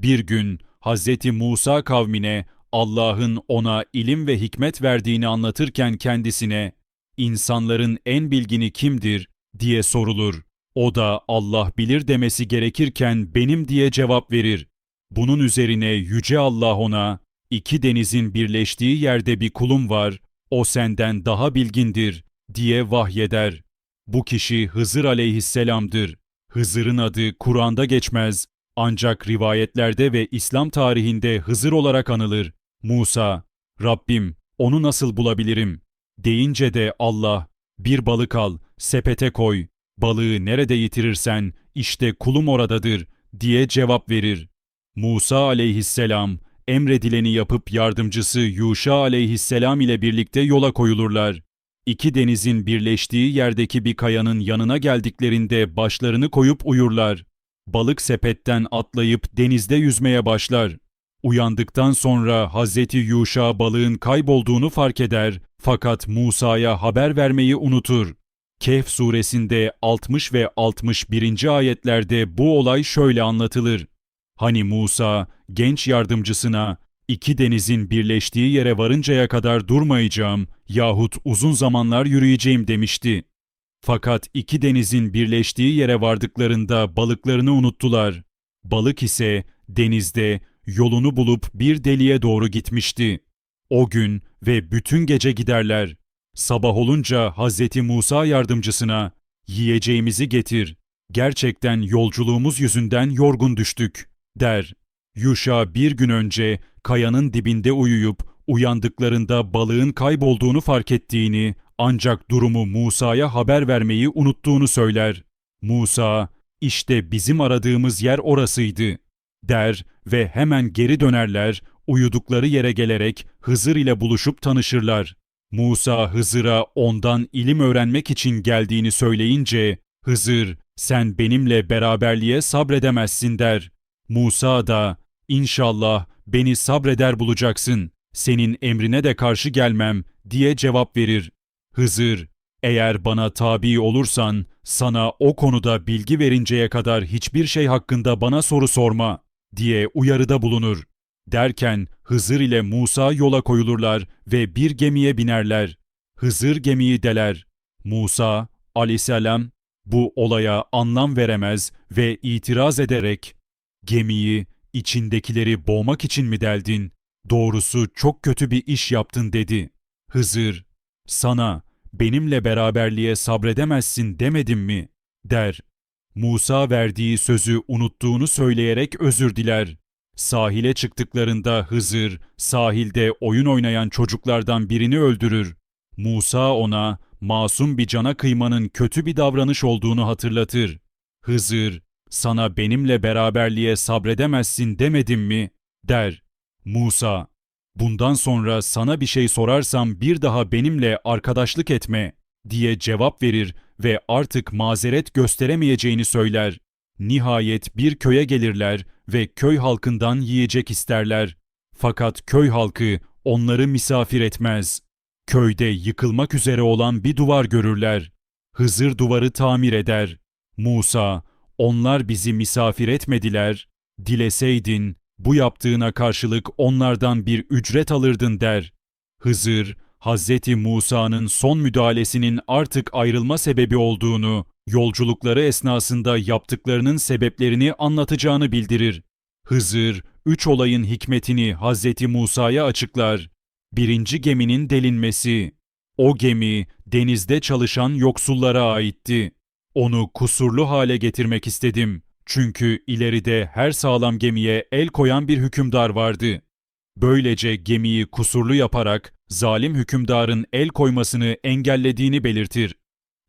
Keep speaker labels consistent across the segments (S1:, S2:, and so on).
S1: Bir gün Hz. Musa kavmine Allah'ın ona ilim ve hikmet verdiğini anlatırken kendisine "İnsanların en bilgini kimdir?" diye sorulur. O da Allah bilir demesi gerekirken benim diye cevap verir. Bunun üzerine Yüce Allah ona, "İki denizin birleştiği yerde bir kulum var, o senden daha bilgindir," diye vahyeder. Bu kişi Hızır aleyhisselamdır. Hızır'ın adı Kur'an'da geçmez, ancak rivayetlerde ve İslam tarihinde Hızır olarak anılır. Musa, "Rabbim, onu nasıl bulabilirim?" deyince de Allah, "Bir balık al, sepete koy, balığı nerede yitirirsen işte kulum oradadır," diye cevap verir. Musa aleyhisselam emredileni yapıp yardımcısı Yuşa aleyhisselam ile birlikte yola koyulurlar. İki denizin birleştiği yerdeki bir kayanın yanına geldiklerinde başlarını koyup uyurlar. Balık sepetten atlayıp denizde yüzmeye başlar. Uyandıktan sonra Hazreti Yuşa balığın kaybolduğunu fark eder fakat Musa'ya haber vermeyi unutur. Kehf suresinde 60 ve 61. ayetlerde bu olay şöyle anlatılır. Hani Musa genç yardımcısına "İki denizin birleştiği yere varıncaya kadar durmayacağım yahut uzun zamanlar yürüyeceğim," demişti. Fakat iki denizin birleştiği yere vardıklarında balıklarını unuttular. Balık ise denizde yolunu bulup bir deliğe doğru gitmişti. O gün ve bütün gece giderler. Sabah olunca Hazreti Musa yardımcısına "Yiyeceğimizi getir. Gerçekten yolculuğumuz yüzünden yorgun düştük," der. Yuşa bir gün önce kayanın dibinde uyuyup uyandıklarında balığın kaybolduğunu fark ettiğini ancak durumu Musa'ya haber vermeyi unuttuğunu söyler. Musa, "İşte bizim aradığımız yer orasıydı," der ve hemen geri dönerler, uyudukları yere gelerek Hızır ile buluşup tanışırlar. Musa Hızır'a ondan ilim öğrenmek için geldiğini söyleyince, Hızır, "Sen benimle beraberliğe sabredemezsin," der. Musa da, "İnşallah beni sabreder bulacaksın, senin emrine de karşı gelmem," diye cevap verir. Hızır, "Eğer bana tabi olursan sana o konuda bilgi verinceye kadar hiçbir şey hakkında bana soru sorma," diye uyarıda bulunur. Derken Hızır ile Musa yola koyulurlar ve bir gemiye binerler. Hızır gemiyi deler. Musa aleyhisselam bu olaya anlam veremez ve itiraz ederek, "Gemiyi içindekileri boğmak için mi deldin? Doğrusu çok kötü bir iş yaptın," dedi. Hızır, "Sana benimle beraberliğe sabredemezsin demedim mi?" der. Musa verdiği sözü unuttuğunu söyleyerek özür diler. Sahile çıktıklarında Hızır, sahilde oyun oynayan çocuklardan birini öldürür. Musa ona masum bir cana kıymanın kötü bir davranış olduğunu hatırlatır. Hızır, "Sana benimle beraberliğe sabredemezsin demedim mi?" der. Musa, "Bundan sonra sana bir şey sorarsam bir daha benimle arkadaşlık etme," diye cevap verir ve artık mazeret gösteremeyeceğini söyler. Nihayet bir köye gelirler ve köy halkından yiyecek isterler. Fakat köy halkı onları misafir etmez. Köyde yıkılmak üzere olan bir duvar görürler. Hızır duvarı tamir eder. Musa, "Onlar bizi misafir etmediler. Dileseydin bu yaptığına karşılık onlardan bir ücret alırdın," der. Hızır, Hazreti Musa'nın son müdahalesinin artık ayrılma sebebi olduğunu, yolculukları esnasında yaptıklarının sebeplerini anlatacağını bildirir. Hızır, üç olayın hikmetini Hazreti Musa'ya açıklar. Birinci geminin delinmesi. O gemi denizde çalışan yoksullara aitti. Onu kusurlu hale getirmek istedim. Çünkü ileride her sağlam gemiye el koyan bir hükümdar vardı. Böylece gemiyi kusurlu yaparak zalim hükümdarın el koymasını engellediğini belirtir.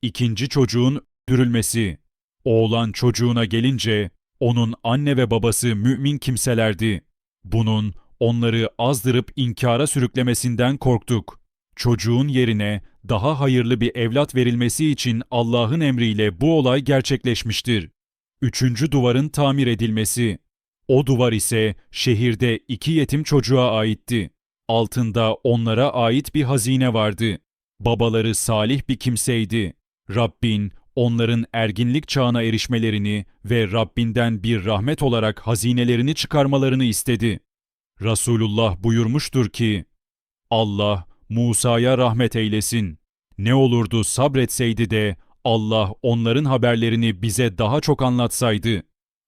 S1: İkinci çocuğun öldürülmesi. Oğlan çocuğuna gelince onun anne ve babası mümin kimselerdi. Bunun onları azdırıp inkara sürüklemesinden korktuk. Çocuğun yerine daha hayırlı bir evlat verilmesi için Allah'ın emriyle bu olay gerçekleşmiştir. Üçüncü duvarın tamir edilmesi. O duvar ise şehirde iki yetim çocuğa aitti. Altında onlara ait bir hazine vardı. Babaları salih bir kimseydi. Rabbin onların erginlik çağına erişmelerini ve Rabbinden bir rahmet olarak hazinelerini çıkarmalarını istedi. Resulullah buyurmuştur ki, Allah Musa'ya rahmet eylesin. Ne olurdu sabretseydi de Allah onların haberlerini bize daha çok anlatsaydı.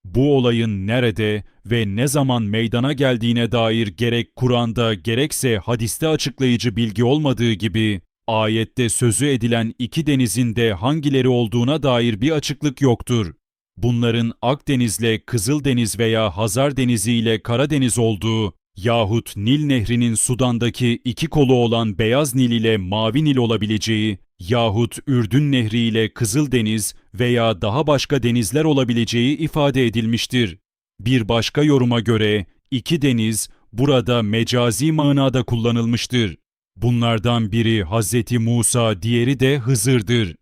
S1: Bu olayın nerede ve ne zaman meydana geldiğine dair gerek Kur'an'da gerekse hadiste açıklayıcı bilgi olmadığı gibi, ayette sözü edilen iki denizin de hangileri olduğuna dair bir açıklık yoktur. Bunların Akdeniz'le Kızıldeniz veya Hazar Denizi ile Karadeniz olduğu yahut Nil Nehri'nin Sudan'daki iki kolu olan Beyaz Nil ile Mavi Nil olabileceği yahut Ürdün Nehri ile Kızıldeniz veya daha başka denizler olabileceği ifade edilmiştir. Bir başka yoruma göre iki deniz burada mecazi manada kullanılmıştır. Bunlardan biri Hz. Musa, diğeri de Hızır'dır.